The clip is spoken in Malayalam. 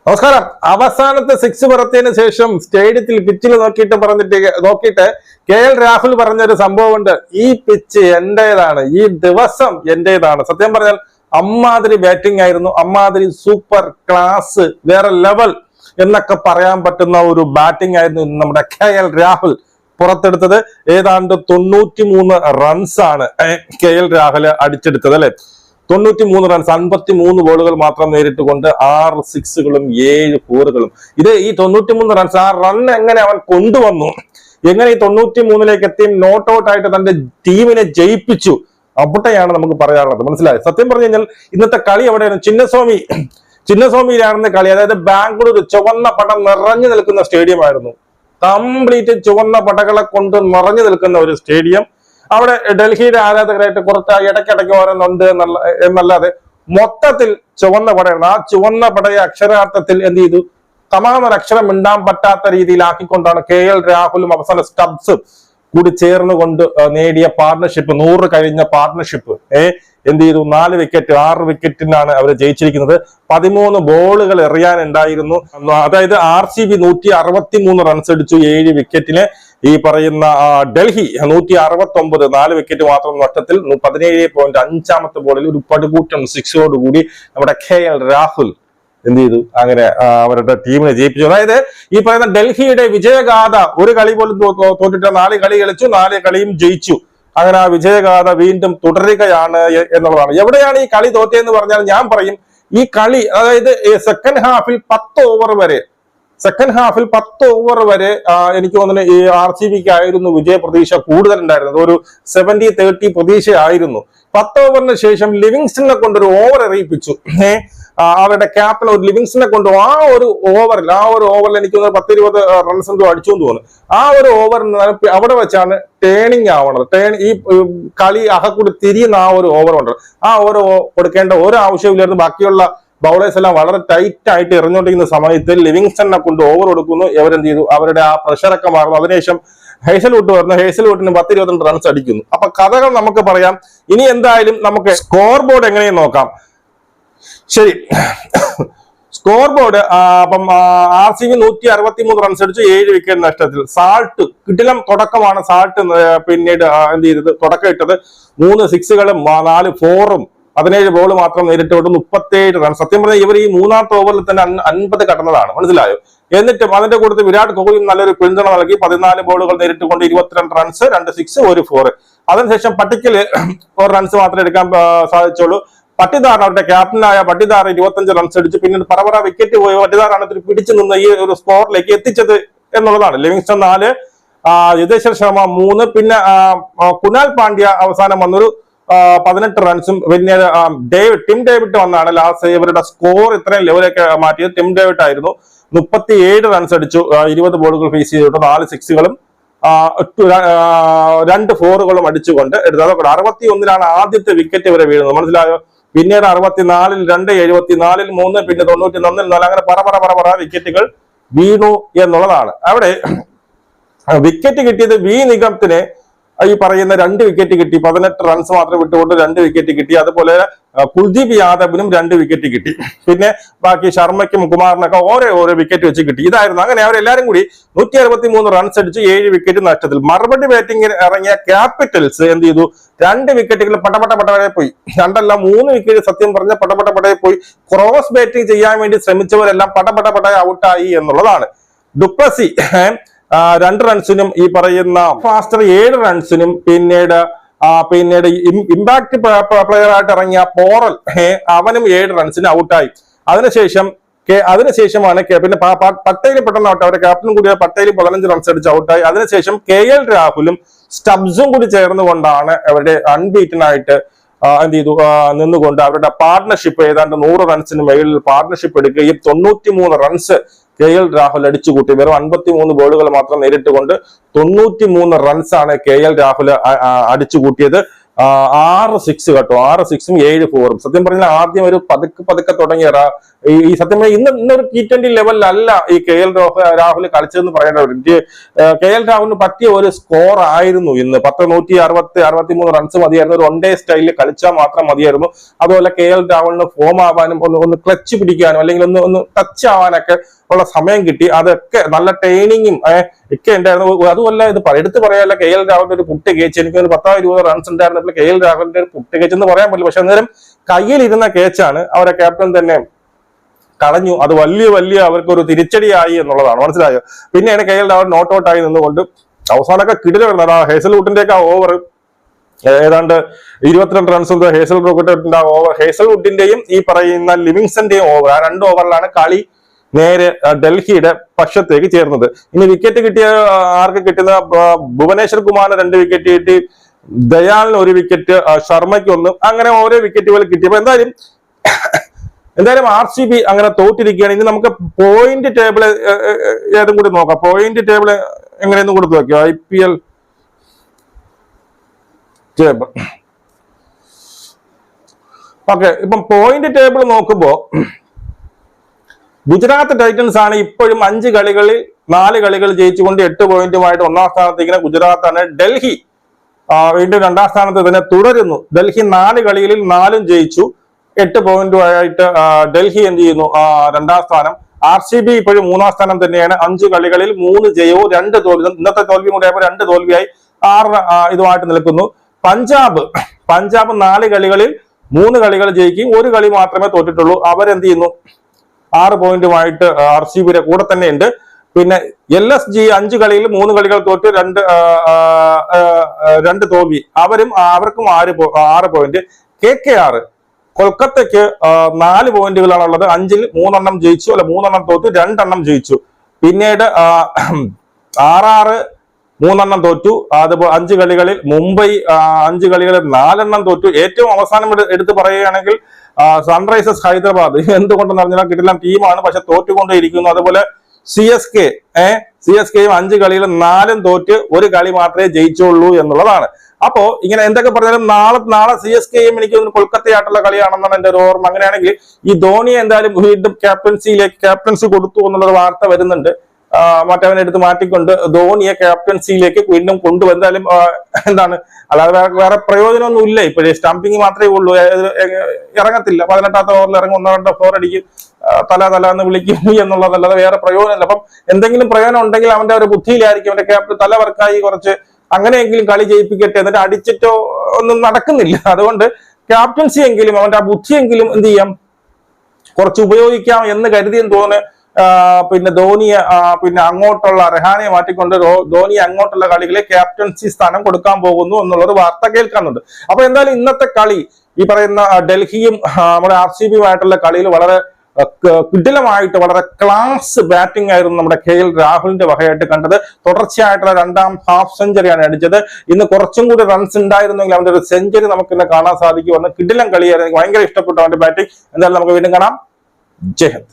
നമസ്കാരം. അവസാനത്തെ സിക്സ് പറത്തിയതിനു ശേഷം സ്റ്റേഡിയത്തിൽ പിച്ചിൽ നോക്കിയിട്ട് KL രാഹുൽ പറഞ്ഞൊരു സംഭവമുണ്ട്. ഈ പിച്ച് എന്റേതാണ്, ഈ ദിവസം എന്റേതാണ്. സത്യം പറഞ്ഞാൽ അമ്മാതിരി ബാറ്റിംഗ് ആയിരുന്നു, അമ്മാതിരി സൂപ്പർ ക്ലാസ്, വേറെ ലെവൽ എന്നൊക്കെ പറയാൻ പറ്റുന്ന ഒരു ബാറ്റിംഗ് ആയിരുന്നു നമ്മുടെ KL രാഹുൽ പുറത്തെടുത്തത്. ഏതാണ്ട് 93 റൺസാണ് KL രാഹുൽ അടിച്ചെടുത്തത് അല്ലെ. 93 റൺസ്, 53 ബോളുകൾ മാത്രം നേരിട്ട് കൊണ്ട് 6 സിക്സുകളും 7 ഫോറുകളും. ഇത് ഈ 93 റൺസ്, ആ റൺ എങ്ങനെ അവൻ കൊണ്ടുവന്നു, എങ്ങനെ ഈ 93ലേക്ക് എത്തി നോട്ട് ഔട്ട് ആയിട്ട് തന്റെ ടീമിനെ ജയിപ്പിച്ചു, അവിടെയാണ് നമുക്ക് പറയാനുള്ളത്. മനസ്സിലായി? സത്യം പറഞ്ഞു കഴിഞ്ഞാൽ ഇന്നത്തെ കളി എവിടെയാണ്? ചിന്നസ്വാമിയിലാണെന്ന കളി. അതായത് ബാംഗ്ലൂർ ചുവന്ന പട നിറഞ്ഞു നിൽക്കുന്ന സ്റ്റേഡിയം ആയിരുന്നു. കംപ്ലീറ്റ് ചുവന്ന പടകളെ കൊണ്ട് നിറഞ്ഞു നിൽക്കുന്ന ഒരു സ്റ്റേഡിയം. അവിടെ ഡൽഹിയുടെ ആരാധകരായിട്ട് കുറച്ച് ഇടയ്ക്കിടയ്ക്ക് ഓരോന്നുണ്ട് എന്നല്ലാതെ മൊത്തത്തിൽ ചുവന്ന പടയാണ്. ആ ചുവന്ന പടയെ അക്ഷരാർത്ഥത്തിൽ എന്ത് ചെയ്തു, തമാമൊരക്ഷരം മിണ്ടാൻ പറ്റാത്ത രീതിയിലാക്കിക്കൊണ്ടാണ് KL രാഹുലും അവസാന സ്റ്റബ്സും കൂടി ചേർന്നുകൊണ്ട് നേടിയ പാർട്ണർഷിപ്പ്, 100 കഴിഞ്ഞ പാർട്ണർഷിപ്പ് എന്ത് ചെയ്തു, 4 വിക്കറ്റ് 6 വിക്കറ്റിനാണ് അവർ ജയിച്ചിരിക്കുന്നത്. 13 ബോളുകൾ എറിയാനുണ്ടായിരുന്നു. അതായത് RCB 163 റൺസ് അടിച്ചു 7 വിക്കറ്റിന്. ഈ പറയുന്ന ഡൽഹി 169, 4 വിക്കറ്റ് മാത്രം നഷ്ടത്തിൽ 17.5 ബോളിൽ ഒരു പടുകൂറ്റൻ സിക്സോടുകൂടി നമ്മുടെ KL രാഹുൽ എന്ത് ചെയ്തു, അങ്ങനെ അവരുടെ ടീമിനെ ജയിപ്പിച്ചു. അതായത് ഈ പറയുന്ന ഡൽഹിയുടെ വിജയഗാഥ, ഒരു കളി പോലും തോറ്റിട്ട് 4 കളി കളിച്ചു, 4 കളിയും ജയിച്ചു. അങ്ങനെ ആ വിജയഗാഥ വീണ്ടും തുടരുകയാണ് എന്നുള്ളതാണ്. എവിടെയാണ് ഈ കളി തോറ്റതെന്ന് പറഞ്ഞാൽ ഞാൻ പറയും, ഈ കളി അതായത് സെക്കൻഡ് ഹാഫിൽ 10 ഓവർ വരെ എനിക്ക് തോന്നുന്നു ഈ RCBക്ക് ആയിരുന്നു വിജയ പ്രതീക്ഷ കൂടുതലുണ്ടായിരുന്നത്. ഒരു 70-30 പ്രതീക്ഷയായിരുന്നു. 10 ഓവറിന് ശേഷം ലിവിങ്സ്റ്റണിനെ കൊണ്ടൊരു ഓവർ എറിയിപ്പിച്ചു. അവരുടെ ക്യാപ്റ്റൻ ഒരു ലിവിങ്സ്റ്റണിനെ കൊണ്ട് ആ ഒരു ഓവറിൽ എനിക്ക് തോന്നുന്നു 10-20 റൺസ് എന്തോ അടിച്ചു എന്ന് തോന്നുന്നു. ആ ഒരു ഓവറിന് അവിടെ വെച്ചാണ് ടേണിങ് ആവണത്. ഈ കളി അഹക്കൂടി തിരിയുന്ന ആ ഒരു ഓവർ ഉണ്ട്. ആ ഓവർ കൊടുക്കേണ്ട ഒരു ആവശ്യമില്ലായിരുന്നു. ബാക്കിയുള്ള ബൗളേഴ്സ് എല്ലാം വളരെ ടൈറ്റ് ആയിട്ട് എറിഞ്ഞുകൊണ്ടിരിക്കുന്ന സമയത്ത് ലിവിങ്സ്റ്റണിനെ കൊണ്ട് ഓവർ കൊടുക്കുന്നു. ഇവരെന്ത് ചെയ്തു, അവരുടെ ആ പ്രഷറൊക്കെ മാറുന്നു. അതിനുശേഷം ഹേസൽവുഡ് വരുന്നു. ഹേസൽവുഡിന് 10-22 റൺസ് അടിക്കുന്നു. അപ്പൊ കഥകൾ നമുക്ക് പറയാം. ഇനി എന്തായാലും നമുക്ക് സ്കോർ ബോർഡ് എങ്ങനെയും നോക്കാം. ശരി, സ്കോർ ബോർഡ് അപ്പം RCB 163 റൺസ് അടിച്ചു 7 വിക്കറ്റ് നഷ്ടത്തിൽ. സാൾട്ട് കിടിലം തുടക്കമാണ്. സാൾട്ട് പിന്നീട് എന്ത് ചെയ്തത്, തുടക്കം ഇട്ടത് 3 സിക്സുകളും 4 ഫോറും 17 ബോൾ മാത്രം നേരിട്ടുകൊണ്ട് 37 റൺസ്. സത്യം പറഞ്ഞാൽ ഇവർ ഈ 3ാമത്തെ ഓവറിൽ തന്നെ 50 കടന്നതാണ്. മനസ്സിലായോ? എന്നിട്ടും അതിന്റെ കൂട്ടത്തിൽ വിരാട് കോഹ്ലി നല്ലൊരു പിന്തുണ നൽകി. 14 ബോളുകൾ നേരിട്ടുകൊണ്ട് 22 റൺസ്, 2 സിക്സ് 1 ഫോർ. അതിനുശേഷം പട്ടിക്കല് 1 റൺസ് മാത്രമേ എടുക്കാൻ സാധിച്ചുള്ളൂ. പട്ടിദാർ, അവരുടെ ക്യാപ്റ്റനായ പട്ടിദാർ 25 റൺസ് അടിച്ചു. പിന്നീട് പറവറ വിക്കറ്റ് പോയി. പട്ടിദാറാണ് പിടിച്ചു നിന്ന് ഈ ഒരു സ്കോറിലേക്ക് എത്തിച്ചത് എന്നുള്ളതാണ്. ലിവിങ്സ്റ്റൺ 4, യുധേശ്വർ ശർമ്മ 3, പിന്നെ കുനാൽ പാണ്ഡ്യ അവസാനം വന്നൊരു 18 റൺസും. പിന്നീട് ടിം ഡേവിഡ് വന്നാണ് ലാസ്റ്റ് ഇവരുടെ സ്കോർ ഇത്രയും ലെവലൊക്കെ മാറ്റിയത്. ടിം ഡേവിഡ് ആയിരുന്നു. 37 റൺസ് അടിച്ചു 20 ബോളുകൾ ഫേസ് ചെയ്തിട്ട് 4 സിക്സുകളും 2 ഫോറുകളും അടിച്ചുകൊണ്ട് എടുത്തത്. 61 ആദ്യത്തെ വിക്കറ്റ് ഇവരെ വീഴുന്നത്. മനസ്സിലായോ? പിന്നീട് 64-2, 74-3, പിന്നെ 91-4, അങ്ങനെ പറ വിക്കറ്റുകൾ വീണു എന്നുള്ളതാണ്. അവിടെ വിക്കറ്റ് കിട്ടിയത് വി നിഗത്തിന് ഈ പറയുന്ന 2 വിക്കറ്റ് കിട്ടി. 18 റൺസ് മാത്രം വിട്ടുകൊണ്ട് 2 വിക്കറ്റ് കിട്ടി. അതുപോലെ കുൽദീപ് യാദവിനും 2 വിക്കറ്റ് കിട്ടി. പിന്നെ ബാക്കി ശർമ്മയ്ക്കും കുമാറിനൊക്കെ ഓരോ വിക്കറ്റ് വെച്ച് കിട്ടി. ഇതായിരുന്നു. അങ്ങനെ അവരെല്ലാരും കൂടി 163 റൺസ് അടിച്ച് 7 വിക്കറ്റ് നഷ്ടത്തിൽ. മറുപടി ബാറ്റിംഗിന് ഇറങ്ങിയ ക്യാപിറ്റൽസ് എന്ത് ചെയ്തു, 2 വിക്കറ്റുകൾ പടപടയെ പോയി. 2 അല്ല 3 വിക്കറ്റ് സത്യം പറഞ്ഞ പടപടയെ പോയി. ക്രോസ് ബാറ്റിംഗ് ചെയ്യാൻ വേണ്ടി ശ്രമിച്ചവരെല്ലാം പടപടയെ ഔട്ടായി എന്നുള്ളതാണ്. ഡുപ്ലസി 2 റൺസിനും ഈ പറയുന്ന ഫാസ്റ്റർ 7 റൺസിനും പിന്നീട് ഇമ്പാക്ട് പ്ലെയർ ആയിട്ട് ഇറങ്ങിയ പോറൽ അവനും 7 റൺസിന് ഔട്ടായി. അതിനുശേഷമാണ് പിന്നെ പട്ടേൽ പെട്ടെന്ന് ഔട്ട്. അവരുടെ ക്യാപ്റ്റൻ കൂടിയ പട്ടേൽ 15 റൺസ് അടിച്ച് ഔട്ടായി. അതിനുശേഷം KL രാഹുലും സ്റ്റബ്സും കൂടി ചേർന്നുകൊണ്ടാണ് അവരുടെ അൺബീറ്റൻ ആയിട്ട് എന്ത് ചെയ്തു, നിന്നുകൊണ്ട് അവരുടെ പാർട്ണർഷിപ്പ് ഏതാണ്ട് 100 റൺസിന് മേളിൽ പാർട്ണർഷിപ്പ് എടുക്കുകയും 93 റൺസ് KL രാഹുൽ അടിച്ചുകൂട്ടി. വെറും 53 ബോളുകൾ മാത്രം നേരിട്ടുകൊണ്ട് 93 റൺസാണ് KL രാഹുൽ അടിച്ചുകൂട്ടിയത്. 6 സിക്സ് കേട്ടോ, 6 സിക്സും 7 ഫോറും. സത്യം പറഞ്ഞാൽ ആദ്യം ഒരു പതുക്കെ തുടങ്ങിയ ഈ സത്യം പറഞ്ഞാൽ ഇന്നൊരു T20 ലെവലിലല്ല ഈ KL രാഹുൽ കളിച്ചതെന്ന് പറയേണ്ടത്. KL രാഹുലിന് പറ്റിയ ഒരു സ്കോർ ആയിരുന്നു ഇന്ന്. 163 റൺസ് മതിയായിരുന്നു. ഒരു 1 ഡേ സ്റ്റൈലിൽ കളിച്ചാൽ മാത്രം മതിയായിരുന്നു. അതുപോലെ KL രാഹുലിന് ഫോം ആവാനും ഒന്ന് ക്ലച്ച് പിടിക്കാനും അല്ലെങ്കിൽ ഒന്ന് ടച്ച് ആവാനൊക്കെ ഉള്ള സമയം കിട്ടി. അതൊക്കെ നല്ല ട്രെയിനിങ്ങും ഒക്കെ ഉണ്ടായിരുന്നു. അതുമല്ല ഇത് എടുത്ത് പറയാല്ല, KL രാഹുലിന്റെ ഒരു പുട്ട് കേച്ച്, എനിക്ക് 10-20 റൺസ് ഉണ്ടായിരുന്നപ്പോൾ KL രാഹുലിന്റെ ഒരു പുട്ട് കേച്ച് എന്ന് പറയാൻ പറ്റില്ല. പക്ഷെ അന്നേരം കയ്യിലിരുന്ന കേച്ചാണ് അവരെ ക്യാപ്റ്റൻ തന്നെ കളഞ്ഞു. അത് വലിയ അവർക്ക് ഒരു തിരിച്ചടിയായി എന്നുള്ളതാണ്. മനസ്സിലായോ? പിന്നെയാണ് KL രാഹുൽ നോട്ട് ഔട്ട് ആയി നിന്നുകൊണ്ട് അവസാനമൊക്കെ കിടില വരുന്നത്. ആ ഹേസൽവുഡിന്റെ ഒക്കെ ഓവർ ഏതാണ്ട് 22 റൺസ് ഹേസൽവുഡിന്റെ ഓവർ, ഹേസൽവുഡിന്റെയും ഈ പറയുന്ന ലിവിങ്സ്റ്റന്റെയും ഓവർ, ആ 2 ഓവറിലാണ് കളി നേരെ ഡൽഹിയുടെ പക്ഷത്തേക്ക് ചേർന്നത്. ഇനി വിക്കറ്റ് കിട്ടിയ ആർക്ക് കിട്ടുന്ന ഭുവനേശ്വർ കുമാറിന് 2 വിക്കറ്റ് കിട്ടി, ദയാലിന് 1 വിക്കറ്റ്, ശർമ്മയ്ക്ക് 1, അങ്ങനെ ഓരോ വിക്കറ്റുകൾ കിട്ടിയപ്പോ എന്തായാലും RCB അങ്ങനെ തോറ്റിരിക്കുകയാണ്. ഇനി നമുക്ക് പോയിന്റ് ടേബിൾ ഏതും കൂടി നോക്കാം. പോയിന്റ് ടേബിൾ എങ്ങനെയൊന്നും കൂടി നോക്കിയോ? IPL table. ഓക്കെ, ഇപ്പം പോയിന്റ് ടേബിൾ നോക്കുമ്പോ ഗുജറാത്ത് ടൈറ്റൻസ് ആണ് ഇപ്പോഴും 5 കളികളിൽ 4 കളികൾ ജയിച്ചുകൊണ്ട് 8 പോയിന്റുമായിട്ട് 1-ാം സ്ഥാനത്തേക്ക് ഗുജറാത്താണ്. ഡൽഹി വീണ്ടും 2-ാം സ്ഥാനത്ത് തന്നെ തുടരുന്നു. ഡൽഹി 4 കളികളിൽ 4 ജയിച്ചു, 8 പോയിന്റുമായിട്ട് ഡൽഹി എന്ത് ചെയ്യുന്നു 2-ാം സ്ഥാനം. RCB ഇപ്പോഴും 3-ാം സ്ഥാനം തന്നെയാണ്. 5 കളികളിൽ 3 ജയവും 2 തോൽവിയും, ഇന്നത്തെ തോൽവി കൂടെ 2 തോൽവിയായി 6 ഇതുമായിട്ട് നിൽക്കുന്നു. പഞ്ചാബ് 4 കളികളിൽ 3 കളികൾ ജയിക്കും, 1 കളി മാത്രമേ തോറ്റിട്ടുള്ളൂ. അവരെന്ത് ചെയ്യുന്നു 6 പോയിന്റുമായിട്ട് RCBയുടെ കൂടെ തന്നെ ഉണ്ട്. പിന്നെ LSG 5 കളിയിൽ 3 കളികൾ തോറ്റ് 2 തോൽവി, അവർക്കും 6 പോയിന്റ്. KKR കൊൽക്കത്തയ്ക്ക് 4 പോയിന്റുകളാണുള്ളത്. 5-ൽ 3 ജയിച്ചു, 3 തോറ്റു, 2 ജയിച്ചു. പിന്നീട് RR 3 തോറ്റു. അതുപോലെ 5 കളികളിൽ മുംബൈ 5 കളികളിൽ 4 തോറ്റു. ഏറ്റവും അവസാനം എടുത്ത് പറയുകയാണെങ്കിൽ സൺറൈസേഴ്സ് ഹൈദരാബാദ്, എന്തുകൊണ്ടെന്ന് പറഞ്ഞാൽ കിട്ടില്ല ടീമാണ്, പക്ഷെ തോറ്റുകൊണ്ടേയിരിക്കുന്നു. അതുപോലെ CSKയും 5 കളിയിൽ 4 തോറ്റ്, 1 കളി മാത്രമേ ജയിച്ചുള്ളൂ എന്നുള്ളതാണ്. അപ്പോ ഇങ്ങനെ എന്തൊക്കെ പറഞ്ഞാലും നാളെ CSKയും എനിക്ക് കൊൽക്കത്തയായിട്ടുള്ള കളിയാണെന്നാണ് എന്റെ ഒരു ഓർമ്മ. അങ്ങനെയാണെങ്കിൽ ഈ ധോണിയെ എന്തായാലും വീണ്ടും ക്യാപ്റ്റൻസി കൊടുത്തു എന്നുള്ളൊരു വാർത്ത വരുന്നുണ്ട്. മറ്റവനെ എടുത്ത് മാറ്റിക്കൊണ്ട് ധോണിയെ ക്യാപ്റ്റൻസിയിലേക്ക് വീണ്ടും കൊണ്ടുവന്നാലും എന്താണ്, അല്ലാതെ വേറെ പ്രയോജനമൊന്നും ഇല്ല. ഇപ്പോഴേ സ്റ്റംപിങ് മാത്രമേ ഉള്ളൂ, ഇറങ്ങത്തില്ല. 18ാമത്തെ ഓവറിൽ ഇറങ്ങും, 1-2 4 അടിക്കും, തല എന്ന് വിളിക്കും എന്നുള്ളതല്ലാതെ വേറെ പ്രയോജനമില്ല. അപ്പം എന്തെങ്കിലും പ്രയോജനം ഉണ്ടെങ്കിൽ അവന്റെ ഒരു ബുദ്ധിയിലായിരിക്കും, അവന്റെ ക്യാപ്റ്റൻ തല വർക്കായി കുറച്ച് അങ്ങനെയെങ്കിലും കളി ജയിപ്പിക്കട്ടെ, എന്നിട്ട് അടിച്ചിട്ടോ ഒന്നും നടക്കുന്നില്ല. അതുകൊണ്ട് ക്യാപ്റ്റൻസി എങ്കിലും അവന്റെ ആ ബുദ്ധിയെങ്കിലും എന്ത് ചെയ്യാം, കുറച്ച് ഉപയോഗിക്കാം എന്ന് കരുതിയെന്ന് തോന്നുന്നു. പിന്നെ ധോണിയെ പിന്നെ അങ്ങോട്ടുള്ള റെഹാനെ മാറ്റിക്കൊണ്ട് ധോണിയെ അങ്ങോട്ടുള്ള കളികളെ ക്യാപ്റ്റൻസി സ്ഥാനം കൊടുക്കാൻ പോകുന്നു എന്നുള്ളൊരു വാർത്ത കേൾക്കുന്നുണ്ട്. അപ്പൊ എന്തായാലും ഇന്നത്തെ കളി ഈ പറയുന്ന ഡൽഹിയും നമ്മുടെ RCBയുമായിട്ടുള്ള കളിയിൽ വളരെ കിടിലമായിട്ട് വളരെ ക്ലാസ് ബാറ്റിംഗ് ആയിരുന്നു നമ്മുടെ KL രാഹുലിന്റെ വകയായിട്ട് കണ്ടത്. തുടർച്ചയായിട്ടുള്ള 2-ാം ഹാഫ് സെഞ്ചുറിയാണ് അടിച്ചത്. ഇന്ന് കുറച്ചും കൂടി റൺസ് ഉണ്ടായിരുന്നെങ്കിൽ അവന്റെ ഒരു സെഞ്ചുറി നമുക്ക് ഇന്ന് കാണാൻ സാധിക്കുമെന്ന്. കിടിലം കളിയായിരുന്നു, എനിക്ക് ഭയങ്കര ഇഷ്ടപ്പെട്ടു അവന്റെ ബാറ്റിംഗ്. എന്തായാലും നമുക്ക് വീണ്ടും കാണാം. ജയ് ഹിന്ദ്.